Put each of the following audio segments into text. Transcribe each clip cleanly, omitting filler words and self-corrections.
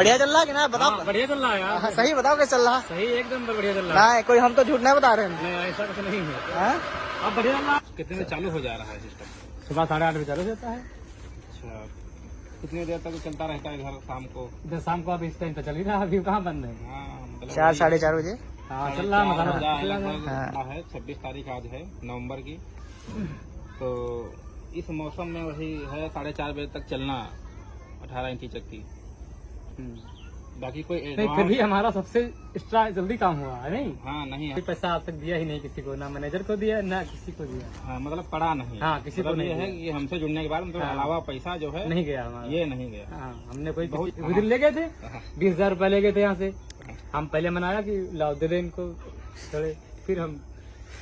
बढ़िया चल रहा है कि ना? बताओ। बढ़िया चल रहा है यार। सही बताओ कैसे चल रहा है? सही एकदम बढ़िया चल रहा है। ना कोई हम तो झूठ नहीं बता रहे हैं। नहीं ऐसा कुछ नहीं है। हाँ? अब बढ़िया चल रहा है। कितने बजे चालू हो जा रहा है सिस्टम? सुबह 8:30 बजे चालू होता है। अच्छा, कितनी देर तक चलता रहता है घर शाम को? इधर शाम को अब इस टाइम तो चल ही रहा है, अभी कहाँ बंद है। 4 साढ़े 4 बजे। हाँ चल रहा है, मसाला हाँ। 26 तारीख आज है नवंबर की। तो इस मौसम में वही है 4:30 बजे तक चलना 18 इंची चक्की। बाकी कोई नहीं, फिर भी हमारा सबसे एक्स्ट्रा जल्दी काम हुआ है। नहीं हाँ नहीं है, पैसा आज तक दिया ही नहीं किसी को, ना मैनेजर को दिया ना किसी को दिया। हाँ मतलब पड़ा नहीं। हाँ किसी को नहीं है कि हमसे जुड़ने के बाद मतलब अलावा पैसा जो है नहीं गया हमारा, ये नहीं गया। हाँ हमने कोई उस दिन ले गए थे 20,000 रुपए ले गए थे यहाँ से। हम पहले मनाया कि लाओ दे दे इनको थोड़े, फिर हम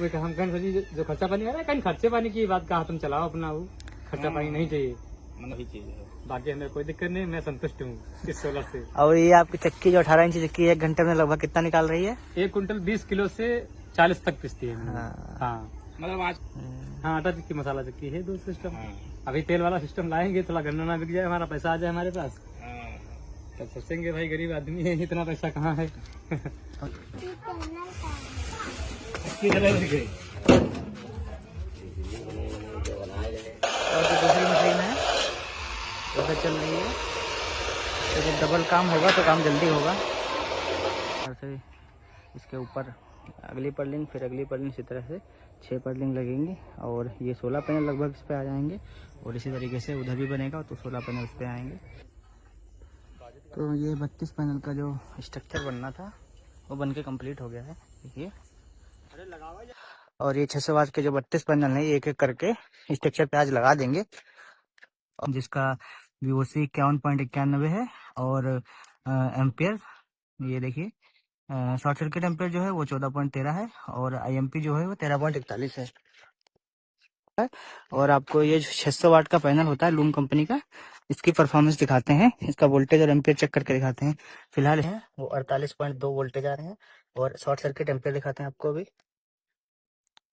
कहीं जो खर्चा पानी आ रहा है, कहीं खर्चे पानी की बात कहा, तुम चलाओ अपना, वो खर्चा पानी नहीं चाहिए, नहीं चाहिए। बाकी हमें कोई दिक्कत नहीं, मैं संतुष्ट हूँ इस 16 से। और ये आपकी चक्की जो 18 इंची चक्की 1 घंटे में लगभग कितना निकाल रही है? 1 कुंटल 20 किलो से 40 तक पिसती है। हाँ मतलब आज हाँ आटा चक्की मसाला चक्की है 2 सिस्टम। अभी तेल वाला सिस्टम लाएंगे, थोड़ा गन्ना ना बिक जाए, हमारा पैसा आ जाए हमारे पास, तब सोचेंगे भाई गरीब आदमी है, इतना पैसा कहाँ है। और जो दूसरी मशीन है उधर चल रही है, तो जब डबल काम होगा तो काम जल्दी होगा। और फिर इसके ऊपर अगली पर्लिंग, फिर अगली पर्लिंग, इसी तरह से 6 पर्लिंग लगेंगी और ये 16 पैनल लगभग इस पे आ जाएंगे। और इसी तरीके से उधर भी बनेगा तो 16 पैनल इस पे आएंगे। तो ये 32 पैनल का जो स्ट्रक्चर बनना था वो बन के कम्प्लीट हो गया है, देखिए। और ये 600 वाट के जो 32 पैनल है, एक एक करके स्ट्रक्चर पे आज लगा देंगे, जिसका VOC 51.91 है। और एम्पियर ये देखिए, शॉर्ट सर्किट एम्पियर जो है वो 14.13 है और IMP जो है वो 13.41 है। और आपको ये 600 वाट का पैनल होता है लूम कंपनी का, इसकी परफॉर्मेंस दिखाते हैं, इसका वोल्टेज और एम्पियर चेक करके दिखाते हैं। फिलहाल है वो 48.2 वोल्टेज आ रहे हैं। और शॉर्ट सर्किट एम्पियर दिखाते हैं आपको। अभी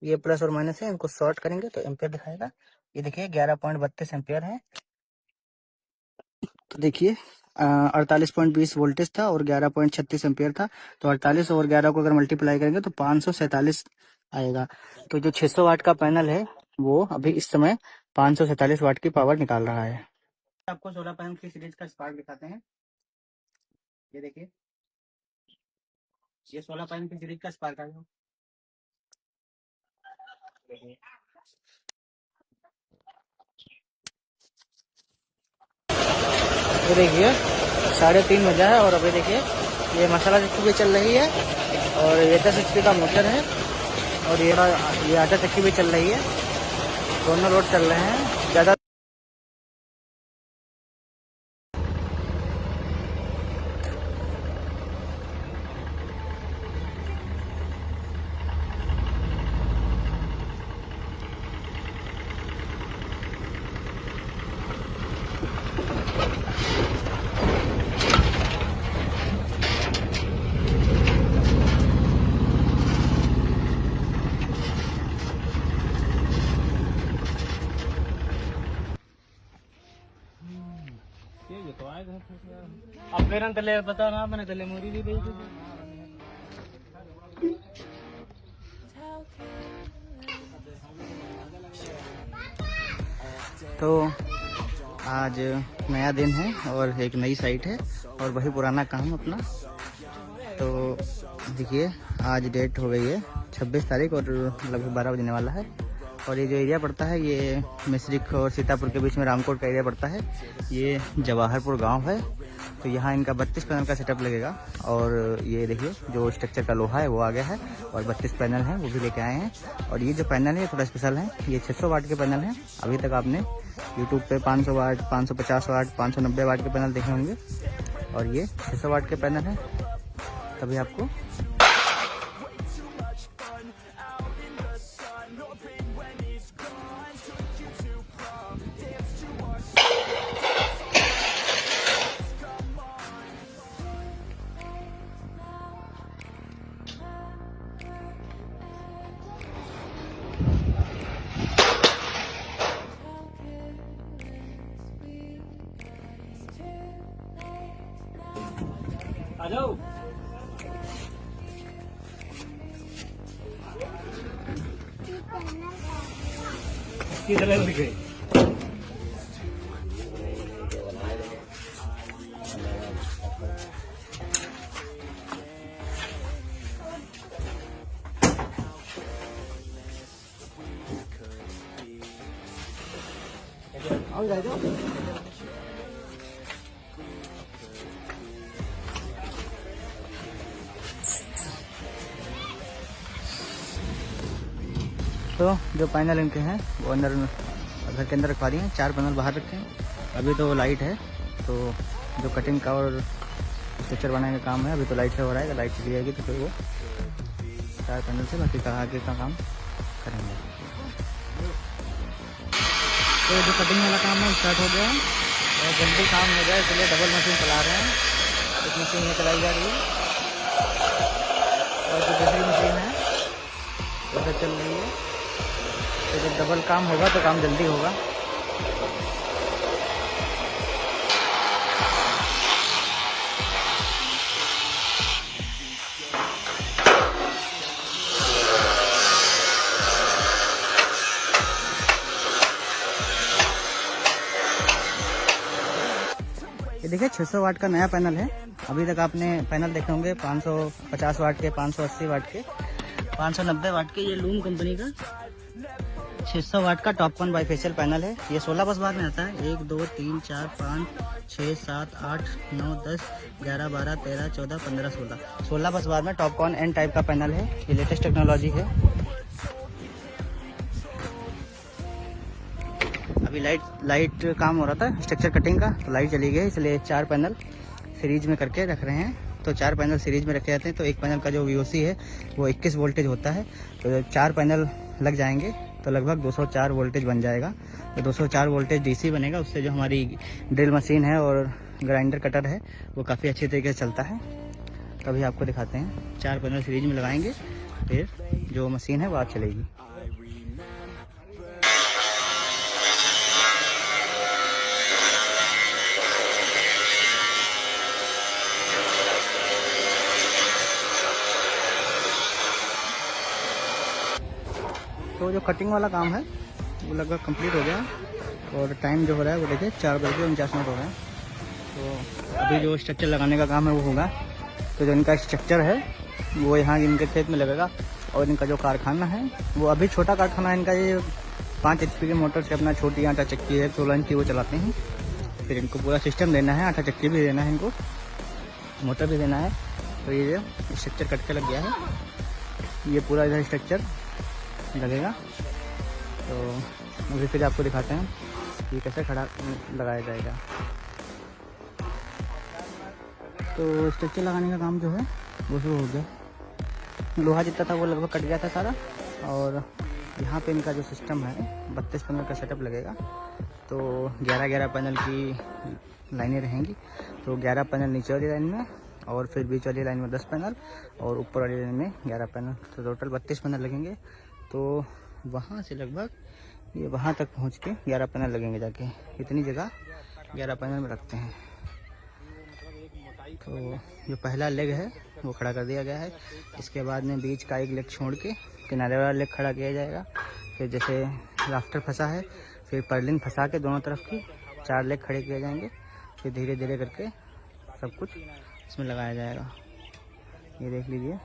ये प्लस और माइनस है, इनको शॉर्ट करेंगे तो एम्पियर दिखाएगा। ये देखिए 11.32 एम्पियर है। तो देखिए 48.20 वोल्टेज था और 11.36 एम्पियर था। तो 48 और 11 को अगर मल्टीप्लाई करेंगे तो 547 आएगा। तो जो 600 वाट का पैनल है वो अभी इस समय 547 वाट की पावर निकाल रहा है। आपको 16 पैनल की सीरीज का स्पार्क दिखाते हैं। ये देखिए, ये 16 पैनल की सीरीज का स्पार्क आ गया। ये देखिए 3:30 बजा है और अभी देखिए ये मसाला चक्की भी चल रही है और ये 10 HP का मोटर है और ये आटा चक्की भी चल रही है। दोनों लोड चल रहे हैं ज़्यादा। अब मेरा तले बता ना, मैंने तले मोरी भी दी थी। तो आज नया दिन है और एक नई साइट है और वही पुराना काम अपना। तो देखिए आज डेट हो गई है 26 तारीख और लगभग 12 बजने वाला है। और ये जो एरिया पड़ता है ये मिश्रिक और सीतापुर के बीच में रामकोट का एरिया पड़ता है। ये जवाहरपुर गांव है। तो यहाँ इनका 32 पैनल का सेटअप लगेगा। और ये देखिए जो स्ट्रक्चर का लोहा है वो आ गया है और 32 पैनल हैं वो भी लेके आए हैं। और ये जो पैनल है थोड़ा स्पेशल है, ये 600 वाट के पैनल हैं। अभी तक आपने यूट्यूब पे 500 वाट, 550 वाट, 590 वाट के पैनल देखे होंगे और ये 600 वाट के पैनल हैं। तभी आपको आ जाओ। किधर है दिखे? आओ जाओ। तो जो पैनल इनके हैं वो अंदर घर के अंदर रखवा दिए हैं, 4 पैनल बाहर रखे हैं। अभी तो लाइट है, तो जो कटिंग का और स्ट्रक्चर बनाने का काम है अभी तो लाइट से हो रहा है। लाइट चली जाएगी तो फिर वो 4 पैनल से बाकी का आगे का काम करेंगे। तो जो कटिंग वाला काम है स्टार्ट हो गया है और जल्दी काम हो जाए इसलिए डबल मशीन चला रहे हैं। एक मशीन में चलाई जा रही है और जो दूसरी मशीन है उधर चल रही है। तो जब डबल काम होगा तो काम जल्दी होगा। ये देखिए 600 वाट का नया पैनल है। अभी तक आपने पैनल देखे होंगे 550 वाट के, 580 वाट के, 590 वाट के। ये लूम कंपनी का 600 वाट का टॉपकॉन बाइफेशियल पैनल है। ये 16 बस बार में आता है। 1 2 3 4 5 6 7 8 9 10 11 12 13 14 15 16 बस बार में टॉपकॉन एन टाइप का पैनल है। ये लेटेस्ट टेक्नोलॉजी है। अभी लाइट काम हो रहा था स्ट्रक्चर कटिंग का, तो लाइट चली गई इसलिए 4 पैनल सीरीज में करके रख रहे हैं। तो 4 पैनल सीरीज में रखे जाते हैं। तो एक पैनल का जो VOC है वो 21 वोल्टेज होता है। तो 4 पैनल लग जाएंगे तो लगभग 204 वोल्टेज बन जाएगा। तो 204 वोल्टेज DC बनेगा। उससे जो हमारी ड्रिल मशीन है और ग्राइंडर कटर है वो काफ़ी अच्छे तरीके से चलता है। तो अभी आपको दिखाते हैं। 4 पैनल सीरीज में लगाएंगे फिर जो मशीन है वो आज चलेगी। तो जो कटिंग वाला काम है वो लगभग कंप्लीट हो गया और टाइम जो हो रहा है वो देखिए 4:49 हो रहा है। तो अभी जो स्ट्रक्चर लगाने का काम है वो होगा। तो जो इनका स्ट्रक्चर है वो यहाँ इनके खेत में लगेगा और इनका जो कारखाना है वो अभी छोटा कारखाना है इनका। ये 5 HP के मोटर से अपना छोटी आटा चक्की है 16 इंच की वो चलाते हैं। फिर इनको पूरा सिस्टम देना है, आटा चक्की भी देना है इनको, मोटर भी देना है। तो ये स्ट्रक्चर कट के लग गया है। ये पूरा इधर स्ट्रक्चर लगेगा। तो अभी फिर आपको दिखाते हैं कि कैसे खड़ा लगाया जाएगा। तो स्ट्रक्चर लगाने का काम जो है वो शुरू हो गया। लोहा जितना था वो लगभग कट गया था सारा। और यहाँ पे इनका जो सिस्टम है 32 पैनल का सेटअप लगेगा। तो 11 पैनल की लाइनें रहेंगी। तो 11 पैनल नीचे वाली लाइन में और फिर बीच वाली लाइन में 10 पैनल और ऊपर वाली लाइन में 11 पैनल। तो टोटल 32 पैनल लगेंगे। तो वहाँ से लगभग ये वहाँ तक पहुँच के 11 पैनल लगेंगे जाके। इतनी जगह 11 पैनल में रखते हैं। तो जो पहला लेग है वो खड़ा कर दिया गया है। इसके बाद में बीच का एक लेग छोड़ के किनारे वाला लेग खड़ा किया जाएगा। फिर जैसे राफ्टर फंसा है फिर पर्लिन फंसा के दोनों तरफ की 4 लेग खड़े किए जाएंगे। फिर धीरे धीरे करके सब कुछ इसमें लगाया जाएगा। ये देख लीजिए।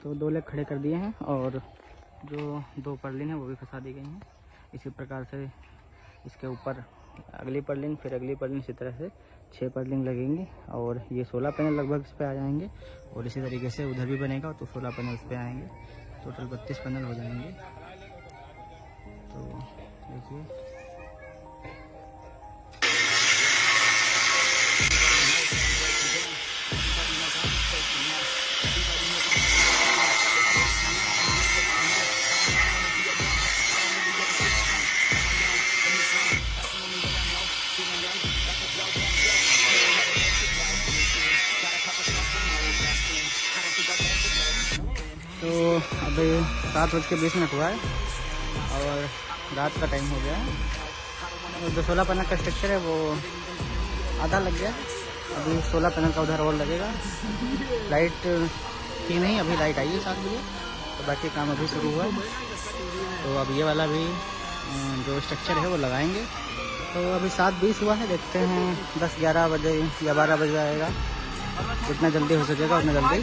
तो 2 लेग खड़े कर दिए हैं और जो 2 पर्लिन है वो भी फंसा दी गई हैं। इसी प्रकार से इसके ऊपर अगली पर्लिन फिर अगली पर्लिन, इसी तरह से 6 पर्लिन लगेंगी। और ये 16 पैनल लगभग इस पर आ जाएंगे। और इसी तरीके से उधर भी बनेगा तो 16 पैनल इस पर आएंगे। टोटल 32 पैनल हो जाएंगे। तो देखिए तो अभी 7:20 हुआ है और रात का टाइम हो गया है। जो 16 पैनल का स्ट्रक्चर है वो आधा लग गया, अभी 16 पैनल का उधर और लगेगा। लाइट ठीक नहीं, अभी लाइट आई है 7 बजे, तो बाकी काम अभी शुरू हुआ है। तो अब ये वाला भी जो स्ट्रक्चर है वो लगाएंगे। तो अभी 7:20 हुआ है, देखते हैं 10-11 बजे या 12 बजे आएगा। जितना जल्दी हो सकेगा उतना जल्दी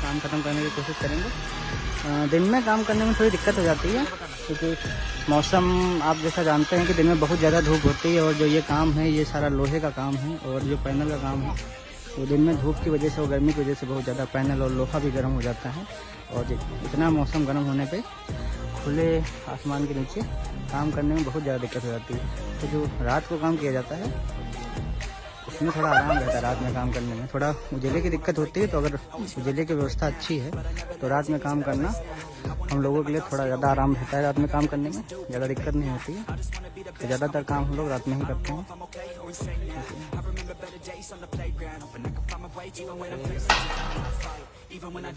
काम ख़त्म करने की कोशिश करेंगे। दिन में काम करने में थोड़ी दिक्कत हो जाती है, क्योंकि मौसम आप जैसा जानते हैं कि दिन में बहुत ज़्यादा धूप होती है, और जो ये काम है ये सारा लोहे का काम है, और जो पैनल का काम है तो दिन में धूप की वजह से और गर्मी की वजह से बहुत ज़्यादा पैनल और लोहा भी गर्म हो जाता है। और इतना मौसम गर्म होने पे खुले आसमान के नीचे काम करने में बहुत ज़्यादा दिक्कत हो जाती है। तो जो रात को काम किया जाता है उसमें थोड़ा आराम रहता है, रात में काम करने में थोड़ा उजाले की दिक्कत होती है। तो अगर उजाले की व्यवस्था अच्छी है तो रात में काम करना हम लोगों के लिए थोड़ा ज़्यादा आराम रहता है। रात में काम करने में ज़्यादा दिक्कत नहीं होती है, तो ज़्यादातर काम हम लोग रात में ही करते हैं।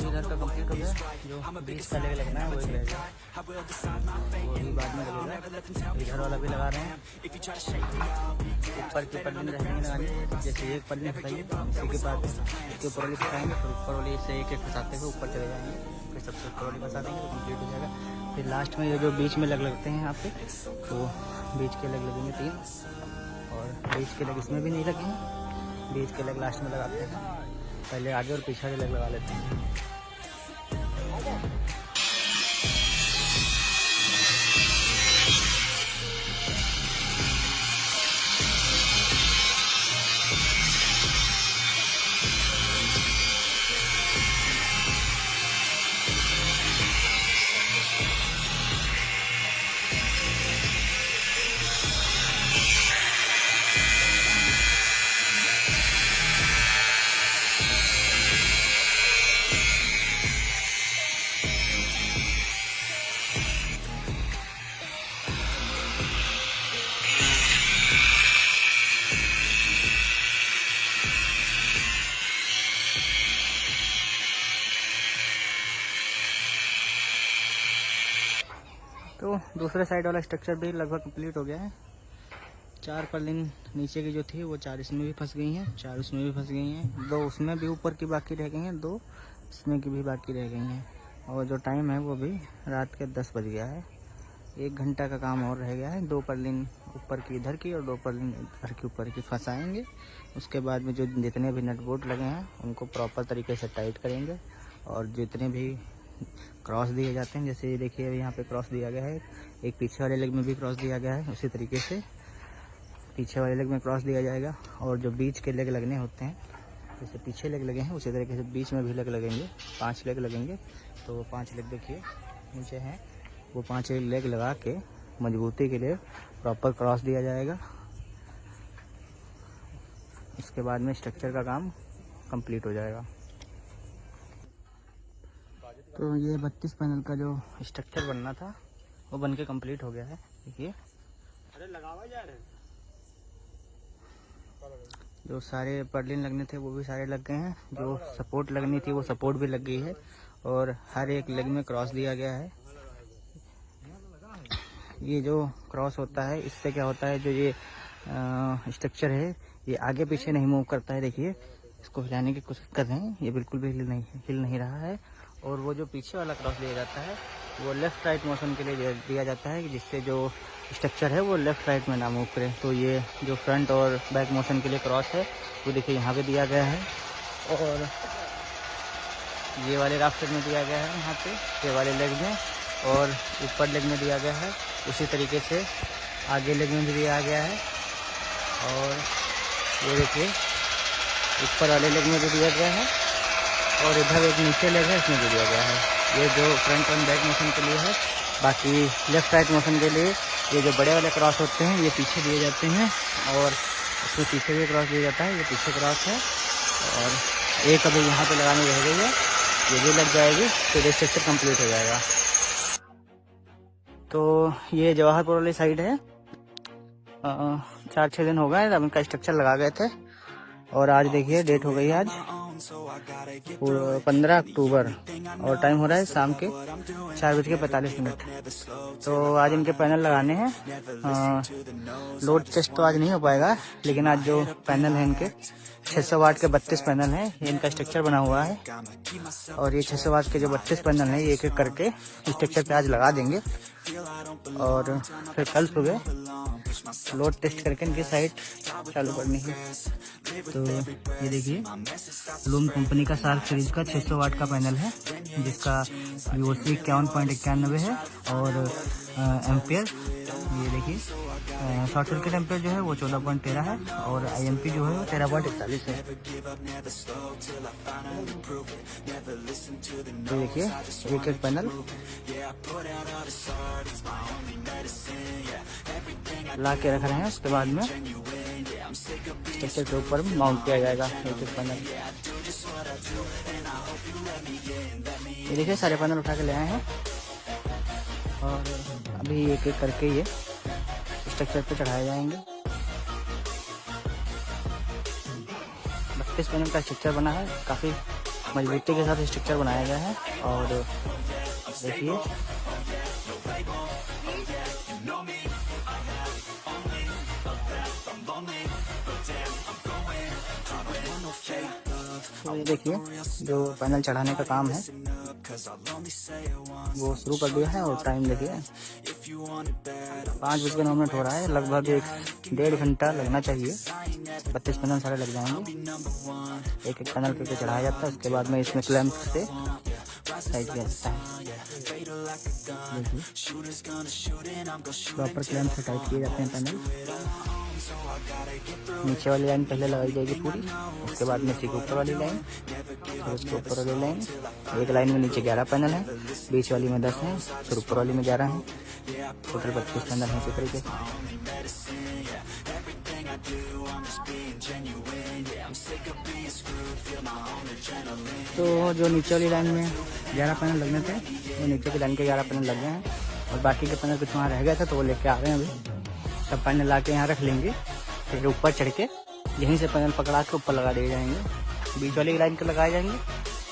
इधर का कंप्लीट हो गया, जो बीच का लेग लगना है वो ही रहेगा, वो भी बाद में लगेगा। इधर वाला भी लगा रहे हैं, ऊपर की पल्ली रहेंगे लगाने। जैसे एक पल्ली फंसाइए इसी के बाद इसके ऊपर वाली फंसाएंगे, फिर ऊपर वाली से एक फंसाते हुए ऊपर चले जाएंगे, फिर सबसे ऊपर वाली फंसा देंगे तो कम्प्लीट हो जाएगा। फिर लास्ट में ये जो बीच में लग लगते हैं यहाँ पे, तो बीच के लग लगेंगे 3, और बीच के लग इसमें भी नहीं लगे हैं, बीच के लग लास्ट में लगाते हैं। पहले आगे और पीछे के लग लगा लेते हैं। तो दूसरे साइड वाला स्ट्रक्चर भी लगभग कंप्लीट हो गया है। 4 पर्लिन नीचे की जो थी वो 4 इसमें भी फंस गई हैं, 4 उसमें भी फंस गई हैं, 2 उसमें भी ऊपर की बाकी रह गई हैं, 2 इसमें की भी बाकी रह गई हैं। और जो टाइम है वो भी रात के 10 बज गया है। 1 घंटा का काम और रह गया है। 2 पर्लिन ऊपर की इधर की और 2 पर्लिन इधर की ऊपर की फंसाएंगे। उसके बाद में जो जितने भी नट बोल्ट लगे हैं उनको प्रॉपर तरीके से टाइट करेंगे, और जितने भी क्रॉस दिए जाते हैं, जैसे ये देखिए यहाँ पे क्रॉस दिया गया है, एक पीछे वाले लेग में भी क्रॉस दिया गया है, उसी तरीके से पीछे वाले लेग में क्रॉस दिया जाएगा। और जो बीच के लेग लगने होते हैं, जैसे पीछे लेग लगे हैं उसी तरीके से बीच में भी लेग लगेंगे, 5 लेग लगेंगे। तो वो 5 लेग देखिए नीचे हैं, वो 5 लेग लगा के मजबूती के लिए प्रॉपर क्रॉस दिया जाएगा। इसके बाद में स्ट्रक्चर का काम कंप्लीट हो जाएगा। तो ये 32 पैनल का जो स्ट्रक्चर बनना था वो बन के कम्प्लीट हो गया है। देखिए अरे लगावा जा रहे, जो सारे पर्लिन लगने थे वो भी सारे लग गए हैं, जो सपोर्ट लगनी थी वो सपोर्ट भी लग गई है, और हर एक लेग में क्रॉस दिया गया है। ये जो क्रॉस होता है इससे क्या होता है, जो ये स्ट्रक्चर है ये आगे पीछे नहीं मूव करता है। देखिए इसको हिलाने की कोशिश कर रहे हैं, ये बिल्कुल भी हिल नहीं रहा है। और वो जो पीछे वाला क्रॉस दिया जाता है वो लेफ़्ट राइट मोशन के लिए दिया जाता है, जिससे जो स्ट्रक्चर है वो लेफ़्ट राइट में ना मूव करे। तो ये जो फ्रंट और बैक मोशन के लिए क्रॉस है वो देखिए यहाँ पे दिया गया है, और ये वाले राफ्टर में दिया गया है यहाँ पे, ये वाले लेग में, और ऊपर लेग में दिया गया है। उसी तरीके से आगे लेग में भी दिया गया है, और ये देखिए ऊपर वाले लेग में भी दिया गया है, और इधर एक नीचे लेग है इसमें भी दिया गया है। ये जो फ्रंट एंड बैक मोशन के लिए है। बाकी लेफ़्ट राइट मोशन के लिए ये जो बड़े वाले क्रॉस होते हैं ये पीछे दिए जाते हैं, और इसमें पीछे भी क्रॉस दिया जाता है, ये पीछे क्रॉस है। और एक अभी यहाँ पे लगानी रह गई है, ये भी लग जाएगी तो ये स्ट्रक्चर कंप्लीट हो जाएगा। तो ये जवाहरपुर वाली साइड है। 4-6 दिन हो गए अब इनका स्ट्रक्चर लगा गए थे, और आज देखिए डेट हो गई आज 15 अक्टूबर और टाइम हो रहा है शाम के 4:45। तो आज इनके पैनल लगाने हैं। लोड टेस्ट तो आज नहीं हो पाएगा, लेकिन आज जो पैनल है इनके 600 वाट के 32 पैनल हैं, ये इनका स्ट्रक्चर बना हुआ है। और ये 600 वाट के जो 32 पैनल हैं, ये एक एक करके स्ट्रक्चर पे आज लगा देंगे और फिर कल सुबह लोड टेस्ट करके इनकी साइट चालू करनी है। तो ये देखिए लूम कंपनी का सार्क सीरीज का 600 वाट का पैनल है, जिसका VOC 51.91 है और एम्पियर ये देखिए शॉर्ट सर्किट एम्पियर जो है वो 14.13 है और IMP जो है वो 13.41 है। तो देखिए एक एक पैनल ला के रख रहे हैं, उसके बाद में स्ट्रक्चर के ऊपर माउंट किया जाएगा एक एक पैनल। ये देखिए सारे पैनल उठा के ले आए हैं और अभी एक एक करके ये स्ट्रक्चर पे चढ़ाए जाएंगे। 32 पैनल का स्ट्रक्चर बना है, काफ़ी मजबूती के साथ स्ट्रक्चर बनाया गया है। और देखिए तो ये देखिए जो पैनल चढ़ाने का काम है वो शुरू कर दिया है और टाइम देखिए 5:09 हो रहा है। लगभग 1.5 घंटा लगना चाहिए, 32 पैनल सारे लग जाएंगे। एक एक पैनल करके चढ़ाया जाता है, उसके बाद में इसमें क्लैंप से टाइट किया जाता है। देखिए प्रॉपर क्लैंप से टाइट किए जाते हैं पैनल। नीचे वाली लाइन पहले लगाई जाएगी पूरी, उसके बाद में सीधे ऊपर वाली लाइन, फिर उसके ऊपर वाली लाइन। एक लाइन में नीचे 11 पैनल है, बीच वाली में 10 है, फिर ऊपर वाली में 11 है। टोटल 32 पैनल है इसी तरीके से। तो जो नीचे वाली लाइन में 11 पैनल लगने थे, वो नीचे की लाइन के 11 पैनल लग गए हैं और बाकी के पैनल कुछ वहाँ रह गया था तो वो लेके आ रहे हैं। अभी सब पैनल ला के यहाँ रख लेंगे, फिर ऊपर चढ़ के यहीं से पैनल पकड़ा के ऊपर लगा दिए जाएंगे। बीच वाली लाइन के लगाए जाएंगे,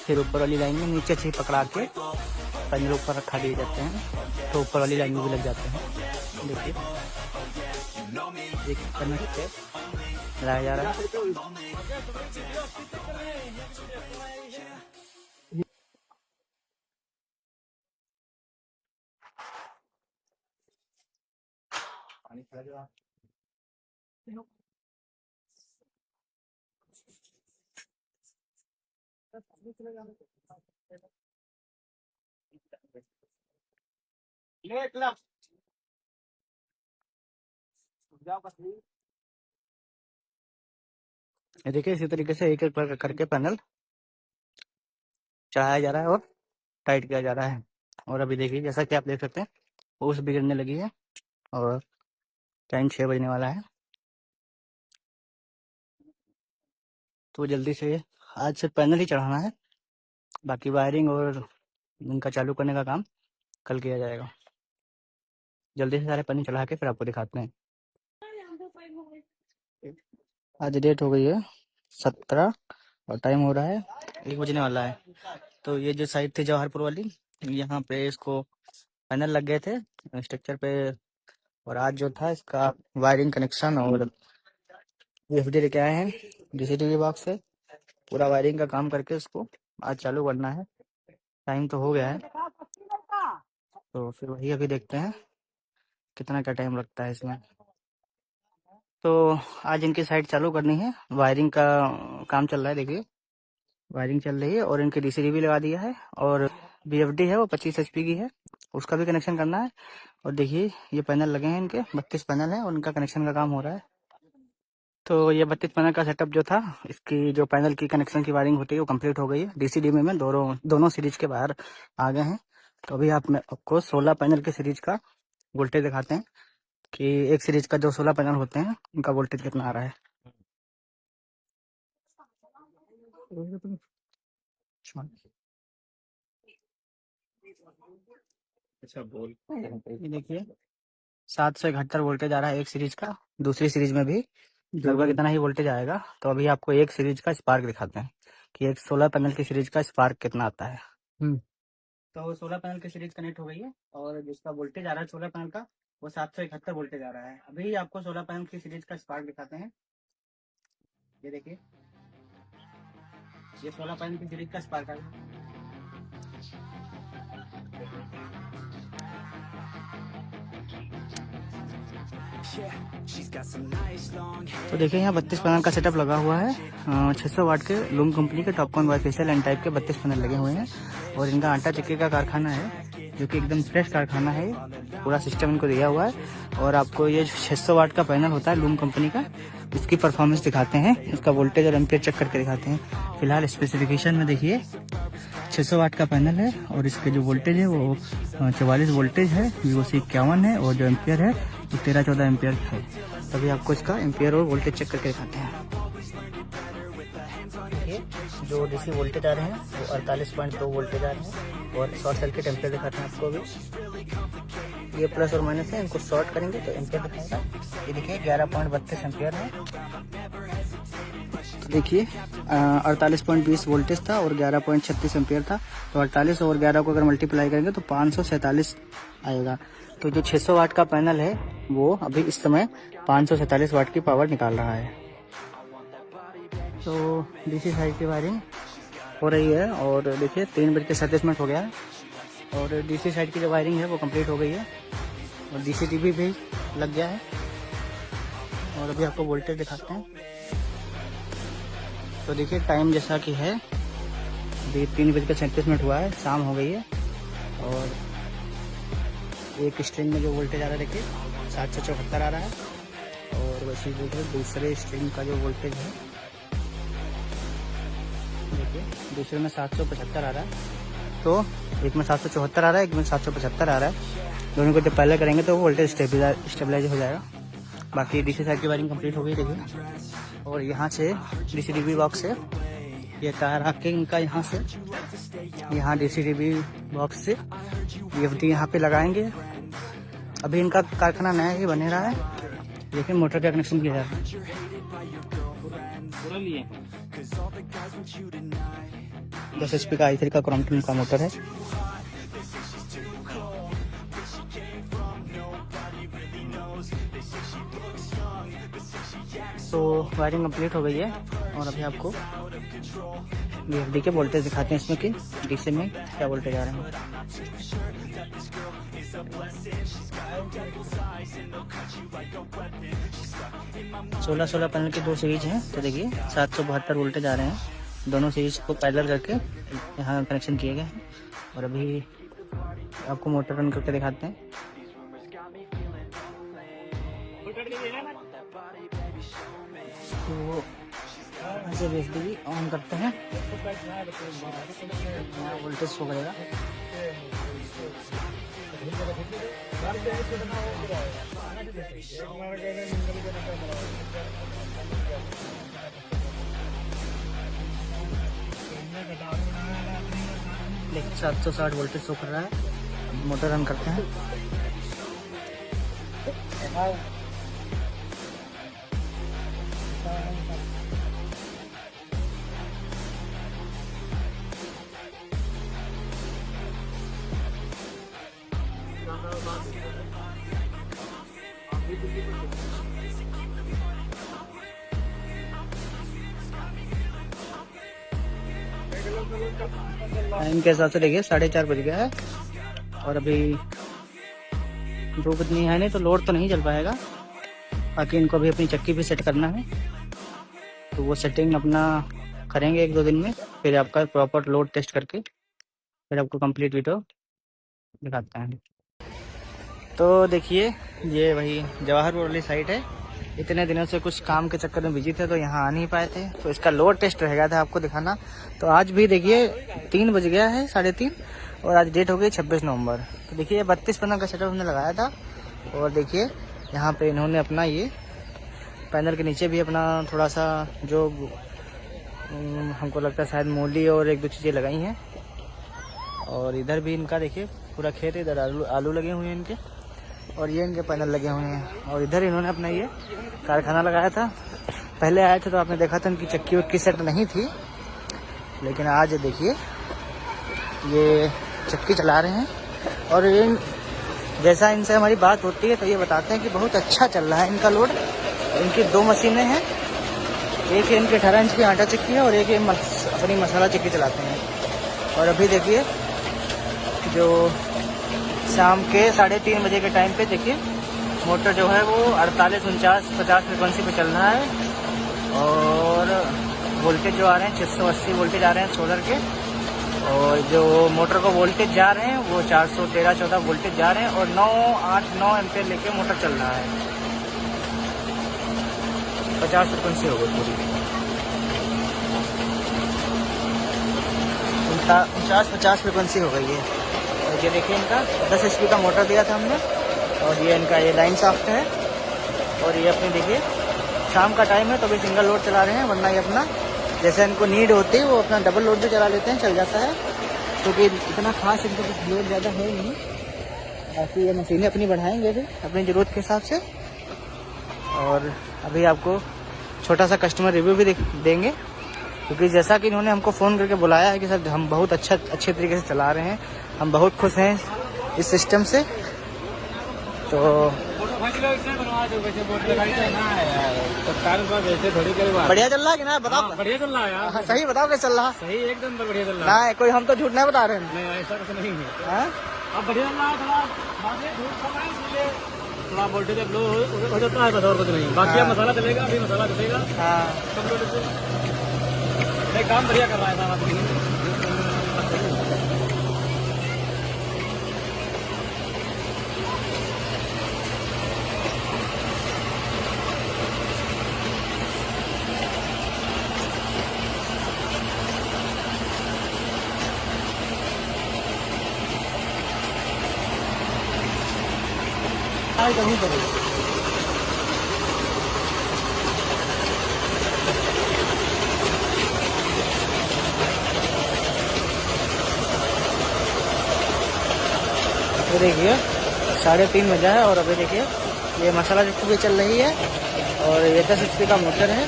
फिर ऊपर वाली लाइन में नीचे से पकड़ा के पैनल ऊपर रखा दिए जाते हैं, तो ऊपर वाली लाइन में भी लग जाते हैं। देखिए एक पैनल लगाया जा रहा है। देखिए इसी तरीके से एक एक करके पैनल चढ़ाया जा रहा है और टाइट किया जा रहा है। और अभी देखिए जैसा कि आप देख सकते हैं ओस भी गिरने लगी है और टाइम 6 बजने वाला है। तो जल्दी से आज से पैनल ही चढ़ाना है, बाकी वायरिंग और उनका चालू करने का काम कल किया जाएगा। जल्दी से सारे पैनल चढ़ा के फिर आपको दिखाते हैं। आज डेट हो गई है 17 और टाइम हो रहा है 1 बजने वाला है। तो ये जो साइड थी जवाहरपुर वाली, यहाँ पे इसको पैनल लग गए थे स्ट्रक्चर पे, और आज जो था इसका वायरिंग कनेक्शन और VFD लेके आए हैं DCTV बॉक्स से। पूरा वायरिंग का काम करके उसको आज चालू करना है। टाइम तो हो गया है, तो फिर वही अभी देखते हैं कितना क्या टाइम लगता है इसमें। तो आज इनकी साइट चालू करनी है, वायरिंग का काम चल रहा है। देखिए वायरिंग चल रही है और इनके DCTV भी लगा दिया है और VFD है वो 25 HP की है, उसका भी कनेक्शन करना है। और देखिए ये पैनल लगे हैं, इनके 32 पैनल हैं और उनका कनेक्शन का काम हो रहा है। तो ये 32 पैनल का सेटअप जो था, इसकी जो पैनल की कनेक्शन की वायरिंग होती है वो कंप्लीट हो गई है। DCTV में दोनों सीरीज के बाहर आ गए हैं। तो अभी आपको 16 पैनल के सीरीज का वोल्टेज दिखाते हैं कि एक सीरीज का जो 16 पैनल होते हैं उनका वोल्टेज कितना आ रहा है। अच्छा बोल। ये देखिए 771 वोल्टेज आ रहा है एक सीरीज का, दूसरी सीरीज में भी लगभग इतना ही वोल्टेज आएगा। तो अभी आपको एक सीरीज का स्पार्क दिखाते हैं। कि एक सोलर पैनल की सीरीज का स्पार्क कितना आता है। तो सोलर पैनल की सीरीज कनेक्ट हो गई है और जिसका वोल्टेज आ रहा है सोलर पैनल का वो 771 वोल्टेज आ रहा है। अभी आपको सोलर पैनल की सीरीज का स्पार्क दिखाते हैं। ये देखिए, ये सोलर पैनल की सीरीज का स्पार्क आ रहा है। तो देखिए यहाँ 32 पैनल का सेटअप लगा हुआ है। 600 वाट के लूम कंपनी के टॉपकॉन बाइफेशियल एन टाइप के 32 पैनल लगे हुए हैं और इनका आटा चक्की का कारखाना है जो कि एकदम फ्रेश कारखाना है। पूरा सिस्टम इनको दिया हुआ है और आपको ये 600 वाट का पैनल होता है लूम कंपनी का, इसकी परफॉर्मेंस दिखाते हैं, इसका वोल्टेज और एम्पियर चेक करके दिखाते हैं। फिलहाल स्पेसिफिकेशन में देखिए 600 वाट का पैनल है और इसके जो वोल्टेज है वो 44 वोल्टेज है, VOC 51 है और जो एम्पियर है वो 13-14 एम्पियर है। तभी आपको इसका एम्पियर और वोल्टेज चेक करके दिखाते हैं। देखिए जो DC वोल्टेज आ रहे हैं वो 48.2 वोल्टेज आ रहे हैं और शॉर्ट सर्किट एम्पियर दिखाते हैं आपको। अभी ये प्लस और माइनस है, इनको शॉर्ट करेंगे तो एम्पियर दिखाएगा। ये देखिए 11.32 एम्पियर है। तो देखिए 48.20 वोल्टेज था और 11.36 एम्पियर था, तो 48 और 11 को अगर मल्टीप्लाई करेंगे तो 547 आएगा। तो जो 600 वाट का पैनल है वो अभी इस समय 547 वाट की पावर निकाल रहा है। तो DC साइड की वायरिंग हो रही है और देखिए 3:37 हो गया है और DC साइड की जो वायरिंग है वो कंप्लीट हो गई है और DCTV भी लग गया है। और अभी आपको वोल्टेज दिखाते हैं। तो देखिए टाइम जैसा कि है अभी 3:37 हुआ है, शाम हो गई है और एक स्ट्रिंग में जो वोल्टेज आ रहा है देखिए 774 आ रहा है और वैसे देखिए दूसरे स्ट्रिंग का जो वोल्टेज है देखिए दूसरे में 775 आ रहा है। तो एक में 774 आ रहा है, एक में 775 आ रहा है। दोनों को जब पहले करेंगे तो वोल्टेज स्टेबलाइज हो जाएगा। बाकी DC साइड की वायरिंग कंप्लीट हो गई देखिए। और यहाँ से DCTV बॉक्स है, ये तार आके इनका यहाँ से यहाँ DCTV बॉक्स से VFD यहाँ पे लगाएंगे। अभी इनका कारखाना नया ही बने रहा है, लेकिन मोटर का कनेक्शन किया जा रहा है। 10 HP का i3 का क्रॉम्पटन का मोटर है। तो वायरिंग कंप्लीट हो गई है और अभी आपको VFD के वोल्टेज दिखाते हैं इसमें कि DC में क्या वोल्टेज आ रहे हैं। 16 पैनल की 2 सीरीज हैं। तो देखिए 772 वोल्टेज आ रहे हैं। दोनों सीरीज को पैरेलल करके यहाँ कनेक्शन किए गए हैं और अभी आपको मोटर रन करके दिखाते हैं। तो ऐसे VFD ऑन करते हैं, वोल्टेज शो करेगा। देखिए 760 वोल्टेज शो कर रहा है। मोटर रन करते हैं। टाइम के हिसाब से देखिए 4:30 बज गया है और अभी धूप इतनी है नहीं तो लोड तो नहीं चल पाएगा। बाकी इनको अभी अपनी चक्की भी सेट करना है, तो वो सेटिंग अपना करेंगे 1-2 दिन में, फिर आपका प्रॉपर लोड टेस्ट करके फिर आपको कंप्लीट वीडियो दिखाते हैं। तो देखिए ये वही जवाहरपुर वाली साइट है। इतने दिनों से कुछ काम के चक्कर में बिजी थे तो यहाँ आ नहीं पाए थे, तो इसका लोड टेस्ट रह गया था आपको दिखाना। तो आज भी देखिए 3 बज गया है, 3:30, और आज डेट हो गई 26 नवंबर। तो देखिए 32 पैनल का सेटअप हमने लगाया था और देखिए यहाँ पे इन्होंने अपना ये पैनल के नीचे भी अपना थोड़ा सा जो हमको लगता है शायद मूली और 1-2 चीज़ें लगाई हैं। और इधर भी इनका देखिए पूरा खेत है, इधर आलू लगे हुए हैं इनके, और ये इनके पैनल लगे हुए हैं। और इधर इन्होंने अपना ये कारखाना लगाया था। पहले आए थे तो आपने देखा था इनकी चक्की वक्की सेट नहीं थी, लेकिन आज देखिए ये चक्की चला रहे हैं और जैसा इनसे हमारी बात होती है तो ये बताते हैं कि बहुत अच्छा चल रहा है इनका लोड। इनकी 2 मशीनें हैं, एक है इनके 18 इंच की आटा चक्की है और एक अपनी मसाला चक्की चलाते हैं। और अभी देखिए जो शाम के 3:30 बजे के टाइम पे देखिए मोटर जो है वो 48, 49, 50 फ्रिक्वेंसी पे चल रहा है और वोल्टेज जो आ रहे हैं 680 वोल्टेज आ रहे हैं सोलर के, और जो मोटर को वोल्टेज जा रहे हैं वो 413-14 वोल्टेज जा रहे हैं और 9 एम्पेयर लेके मोटर चल रहा है। 50 फ्रिक्वेंसी हो गई पूरी, 50 फ्रिक्वेंसी हो गई है। और ये देखिए इनका 10 HP का मोटर दिया था हमने और ये इनका ये लाइन शाफ्ट है। और ये अपनी देखिए शाम का टाइम है तो अभी सिंगल लोड चला रहे हैं, वरना ये अपना जैसे इनको नीड होती है वो अपना डबल लोड भी चला लेते हैं, चल जाता है, क्योंकि इतना खास इनको कुछ लोड ज़्यादा है नहीं। बाकी ये मशीनें अपनी बढ़ाएंगे भी अपनी ज़रूरत के हिसाब से। और अभी आपको छोटा सा कस्टमर रिव्यू भी देंगे, क्योंकि जैसा कि इन्होंने हमको फ़ोन करके बुलाया है कि सर हम बहुत अच्छे तरीके से चला रहे हैं, हम बहुत खुश हैं इस सिस्टम से। तो बढ़िया चल रहा है कि ना, बताओ। बढ़िया चल रहा है यार, सही बताओ कैसे चल रहा। सही एकदम बढ़िया चल रहा है। ना कोई हम तो झूठ नहीं बता रहे हैं। नहीं ऐसा कुछ नहीं है। हाँ? अब बढ़िया चल रहा है, थोड़ा वोल्टेज लो हो जाता है, बस और कुछ नहीं। बाकी मसाला चलेगा, अभी मसाला चलेगा। हाँ काम बढ़िया कर रहा है साहब। कहीं पर तो देखिए 3:30 बजा है और अभी देखिए ये मसाला चक्की भी चल रही है और ये 10 HP का मोटर है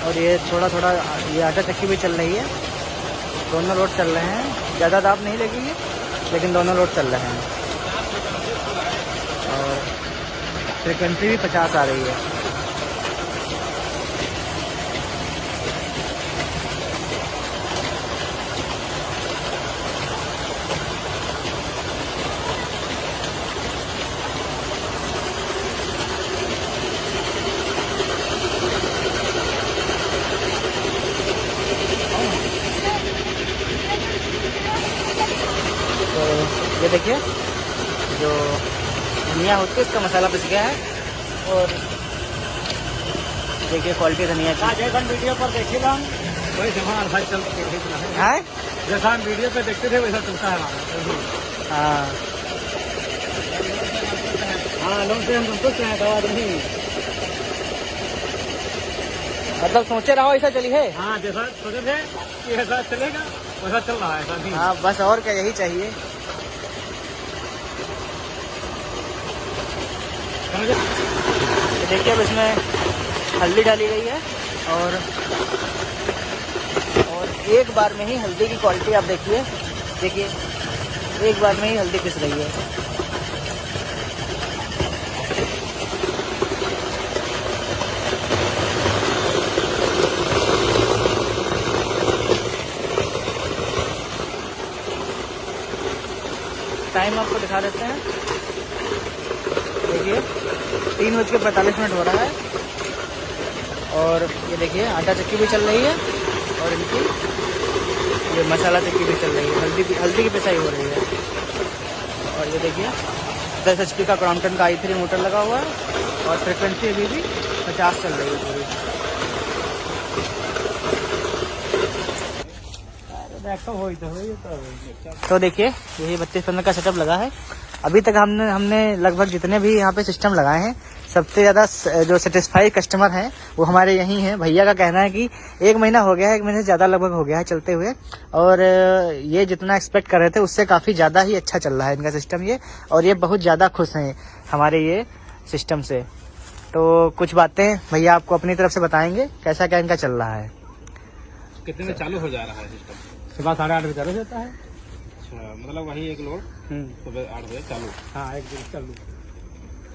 और ये थोड़ा ये आटा चक्की भी चल रही है। दोनों लोड चल रहे हैं, ज़्यादा दाब नहीं लगेगी लेकिन दोनों लोड चल रहे हैं और फ्रिक्वेंसी भी 50 आ रही है। तो ये देखिए जो धनिया होती है इसका मसाला पिस गया है और देखिए क्वालिटी धनिया की। जैसा हम वीडियो पर देखिए हम वही सामान चलता है, जैसा हम वीडियो पे देखते थे वैसा चलता है। हाँ हाँ लोग से हम संतुष्ट हैं, दवा नहीं मतलब सोचे रहो ऐसा चली है। हाँ जैसा सोचे थे कि ऐसा चलेगा वैसा चल रहा है, ऐसा नहीं। हाँ बस और क्या, यही चाहिए। देखिए अब इसमें हल्दी डाली गई है और एक बार में ही हल्दी की क्वालिटी आप देखिए एक बार में ही हल्दी पिस रही है। टाइम आपको दिखा देते हैं, देखिए 3:45 हो रहा है और ये देखिए आटा चक्की भी चल रही है और इनकी ये मसाला चक्की भी चल रही है, हल्दी की पिसाई हो रही है। और ये देखिए 10 HP का क्रॉम्पटन का i3 मोटर लगा हुआ है और फ्रिक्वेंसी अभी भी 50 चल रही है पूरी। तो देखिए यही 32-15 का सेटअप लगा है। अभी तक हमने लगभग जितने भी यहाँ पे सिस्टम लगाए हैं सबसे ज़्यादा जो सेटिस्फाइड कस्टमर हैं वो हमारे यहीं हैं। भैया का कहना है कि 1 महीना हो गया है, 1 महीने से ज़्यादा लगभग हो गया है चलते हुए, और ये जितना एक्सपेक्ट कर रहे थे उससे काफ़ी ज़्यादा ही अच्छा चल रहा है इनका सिस्टम ये, और ये बहुत ज़्यादा खुश हैं हमारे ये सिस्टम से। तो कुछ बातें भैया आपको अपनी तरफ से बताएंगे कैसा क्या इनका चल रहा है। कितने में चालू हो जा रहा है सिस्टम? सुबह 8:30 बजे चालू जाता है। अच्छा, मतलब वही एक लोड सुबह 8 बजे चालू। हाँ, एक दिन चालू।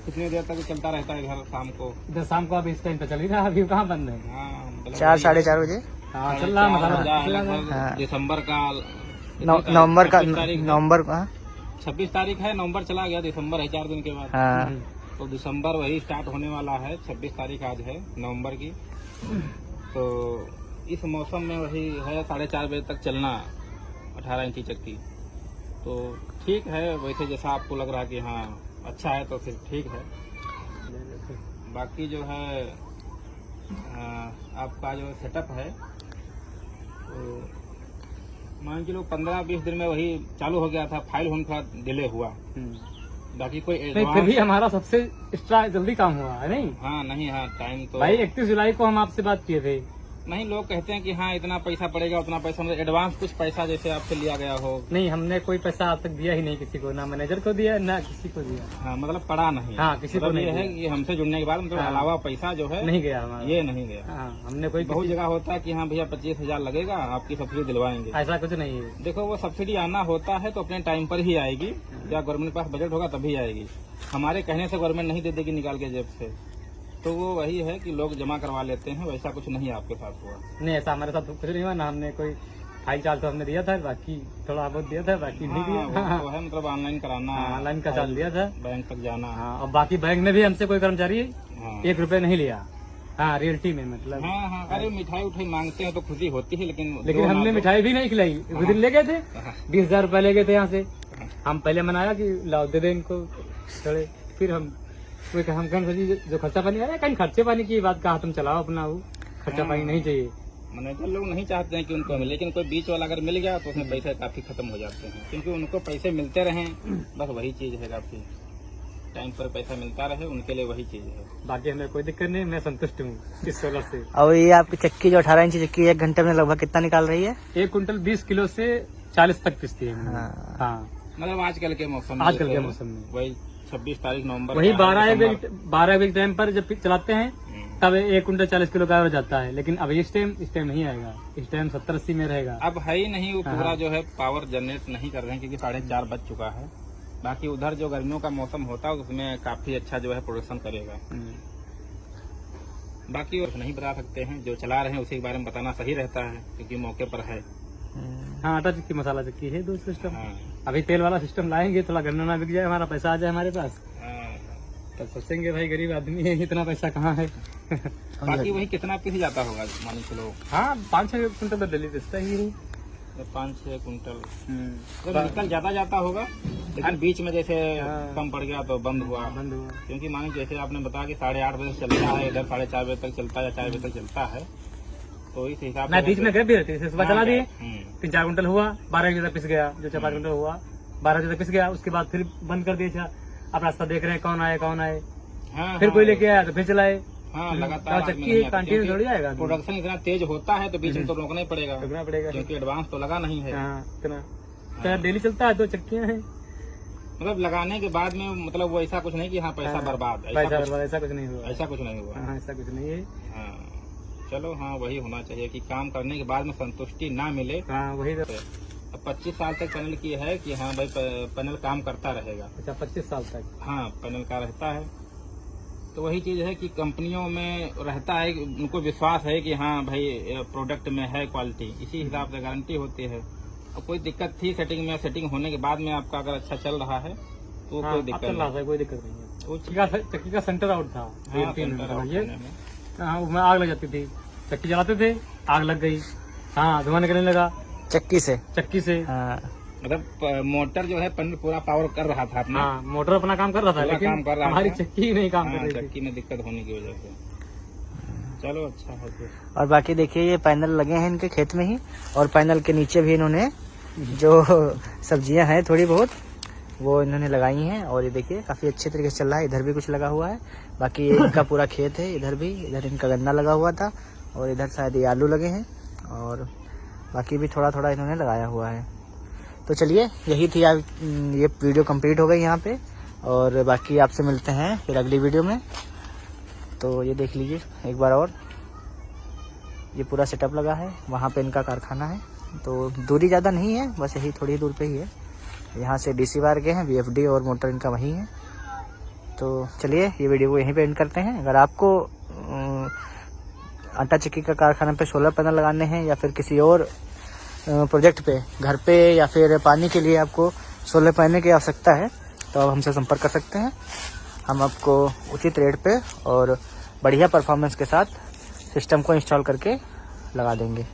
कितनी देर तक चलता रहता है घर शाम को? इधर शाम को अभी इस टाइम पे चल ही रहा है, अभी कहाँ बंद है। हाँ, मतलब 4 साढ़े 4 बजे। हाँ, चल रहा मसाला। दिसंबर का नवंबर का 26 तारीख है, नवंबर चला गया, दिसंबर है 4 दिन के बाद। हाँ। तो दिसंबर वही स्टार्ट होने वाला है, 26 तारीख आज है नवंबर की। तो इस मौसम में वही है 4:30 बजे तक चलना 18 इंची चक्की। तो ठीक है, वैसे जैसा आपको लग रहा है कि हाँ अच्छा है तो फिर ठीक है। बाकी जो है आपका जो सेटअप है तो मान के लोग 15-20 दिन में वही चालू हो गया था, फाइल होने का डिले हुआ। बाकी कोई नहीं, फिर भी हमारा सबसे एक्स्ट्रा जल्दी काम हुआ है। नहीं हाँ, नहीं, हाँ, टाइम तो भाई 31 जुलाई को हम आपसे बात किए थे। नहीं, लोग कहते हैं कि हाँ इतना पैसा पड़ेगा, उतना पैसा, मतलब एडवांस कुछ पैसा जैसे आपसे लिया गया हो। नहीं, हमने कोई पैसा आज तक दिया ही नहीं किसी को, ना मैनेजर को दिया ना किसी को दिया। हाँ, मतलब पड़ा नहीं। हाँ, किसी को नहीं है कि हमसे जुड़ने के बाद मतलब अलावा पैसा जो है नहीं गया हमारा, ये नहीं गया। हाँ, हमने कोई बहुत जगह होता है कि हाँ भैया 25,000 लगेगा, आपकी सब्सिडी दिलवाएंगे। ऐसा कुछ नहीं है। देखो, वो सब्सिडी आना होता है तो अपने टाइम पर ही आएगी, या गवर्नमेंट के पास बजट होगा तभी आएगी। हमारे कहने से गवर्नमेंट नहीं दे देगी निकाल के जेब से। तो वो वही है कि लोग जमा करवा लेते हैं, वैसा कुछ नहीं आपके साथ हुआ। नहीं, ऐसा हमारे साथ कुछ नहीं हुआ ना। हमने कोई फाइल चार्ज तो हमने दिया था, बाकी थोड़ा बहुत दिया था, बाकी नहीं दिया। वो है मतलब ऑनलाइन कराना, ऑनलाइन का चार्ज दिया था, बैंक तक जाना। हाँ, और बाकी बैंक में भी हमसे कोई कर्मचारी 1 रुपए नहीं लिया। हाँ, रियल्टी में मतलब। हाँ, अरे मिठाई उठाई मांगते हैं तो खुशी होती है, लेकिन हमने मिठाई भी नहीं खिलाई। उस दिन ले गए थे 20,000 रुपए ले गए थे यहाँ से। हम पहले मनाया कि लाओ दे दे इनको थोड़े, फिर हम कहीं जो खर्चा पानी है, कहीं खर्चे पानी की बात कहा, तुम चलाओ अपना, वो खर्चा पानी नहीं चाहिए। मैनेजर लोग नहीं चाहते हैं कि उनको मिले, लेकिन कोई बीच वाला अगर मिल गया तो उसमें पैसे काफी खत्म हो जाते हैं, क्योंकि उनको पैसे मिलते रहे, बस वही चीज है, काफी टाइम पर पैसा मिलता रहे, उनके लिए वही चीज है। बाकी हमें कोई दिक्कत नहीं, मैं संतुष्ट हूँ इस सोलर से। और ये आपकी चक्की जो 18 इंची चक्की 1 घंटे में लगभग कितना निकाल रही है? 1 कुंटल 20 किलो से 40 तक पिसती है। हाँ, मतलब आजकल के मौसम में वही 26 तारीख नवंबर, वही 12 वीक टाइम पर जब चलाते हैं तब 1 कुंटल 40 किलो का हो जाता है। लेकिन अब इस टाइम नहीं आएगा, इस टाइम 70-80 में रहेगा। अब है ही नहीं, वो पूरा जो है पावर जनरेट नहीं कर रहे हैं, क्योंकि 4:30 बज चुका है। बाकी उधर जो गर्मियों का मौसम होता है उसमें काफी अच्छा जो है प्रोडक्शन करेगा। बाकी और नहीं बता सकते हैं, जो चला रहे हैं उसी के बारे में बताना सही रहता है, क्योंकि मौके पर है। हाँ, आटा चक्की मसाला चक्की है 2 सिस्टम। हाँ। अभी तेल वाला सिस्टम लाएंगे, थोड़ा गन्ना ना बिक जाए, हमारा पैसा आ जाए हमारे पास, तब सोचेंगे भाई गरीब आदमी है, इतना पैसा कहाँ है। बाकी वही कितना पीस जाता होगा मान चलो? हाँ, 5-6 कुंटल तो डेली पिसता ही है। 5-6 कुंटल तो निकल जाता होगा, लेकिन बीच में जैसे कम पड़ गया तो बंद हुआ। क्योंकि माने जैसे आपने बताया कि 8:30 बजे चलता है, इधर 4:30 बजे तक चलता है या 4 बजे तक चलता है, तो इस हिसाब से बीच में गैप भी रहती है। सुबह चला दिए, 3-4 कुंटल हुआ, 12 बजे तक पिस गया, जो 4-5 कुंटल हुआ 12 बजे तक पिस गया, उसके बाद फिर बंद कर दिया। अब रास्ता देख रहे हैं कौन आए, फिर कोई लेके आया तो फिर चलाए। हाँ, लगातार चक्की कंटिन्यू थोड़ी आएगा। प्रोडक्शन इतना तेज होता है तो बीच में तो रोकना ही पड़ेगा, क्योंकि एडवांस तो लगा नहीं है। इतना डेली चलता है, 2 चक्कियां हैं। मतलब लगाने के बाद में मतलब वो ऐसा कुछ नहीं कि हाँ पैसा बर्बाद, ऐसा कुछ नहीं हुआ, ऐसा कुछ नहीं हुआ। ऐसा कुछ नहीं है। चलो, हाँ, वही होना चाहिए कि काम करने के बाद में संतुष्टि ना मिले। वही 25 साल तक पैनल की है कि हाँ भाई पैनल काम करता रहेगा। अच्छा, 25 साल तक? हाँ, पैनल का रहता है। तो वही चीज है कि कंपनियों में रहता है, उनको विश्वास है कि हाँ भाई प्रोडक्ट में है क्वालिटी, इसी हिसाब से गारंटी होती है। और कोई दिक्कत थी सेटिंग में, सेटिंग होने के बाद में आपका अगर अच्छा चल रहा है तो कोई दिक्कत नहीं है। वो चक्की का सेंटर आउट था, उसमें आग लग जाती थी, चक्की चलाते थे, आग लग गई। हाँ, धुआं निकलने लगा चक्की से। हाँ। मतलब मोटर जो है पूरा पावर कर रहा था अपना। हाँ, मोटर अपना काम कर रहा था, लेकिन हमारी चक्की नहीं काम कर रही थी। चक्की में दिक्कत होने की वजह से। चलो, अच्छा है फिर। और बाकी देखिए, ये पैनल लगे हैं इनके खेत में ही, और पैनल के नीचे भी इन्होंने जो सब्जियां हैं थोड़ी बहुत वो इन्होंने लगाई हैं। और ये देखिए काफी अच्छे तरीके से चल रहा है। इधर भी कुछ लगा हुआ है, बाकी इनका पूरा खेत है। इधर इनका गन्ना लगा हुआ था, और इधर शायद ये आलू लगे हैं, और बाकी भी थोड़ा थोड़ा इन्होंने लगाया हुआ है। तो चलिए, यही थी ये वीडियो कंप्लीट हो गई यहाँ पे, और बाकी आपसे मिलते हैं फिर अगली वीडियो में। तो ये देख लीजिए एक बार और, ये पूरा सेटअप लगा है, वहाँ पे इनका कारखाना है। तो दूरी ज़्यादा नहीं है, बस यही थोड़ी दूर पे ही है। यहाँ से DC वायर के हैं, VFD और मोटर इनका वहीं है। तो चलिए ये वीडियो को यहीं पे एंड करते हैं। अगर आपको आटा चक्की का कारखाना पे सोलर पैनल लगाने हैं या फिर किसी और प्रोजेक्ट पे, घर पे या फिर पानी के लिए आपको सोलर पैनल की आवश्यकता है, तो आप हमसे संपर्क कर सकते हैं। हम आपको उचित रेट पे और बढ़िया परफॉर्मेंस के साथ सिस्टम को इंस्टॉल करके लगा देंगे।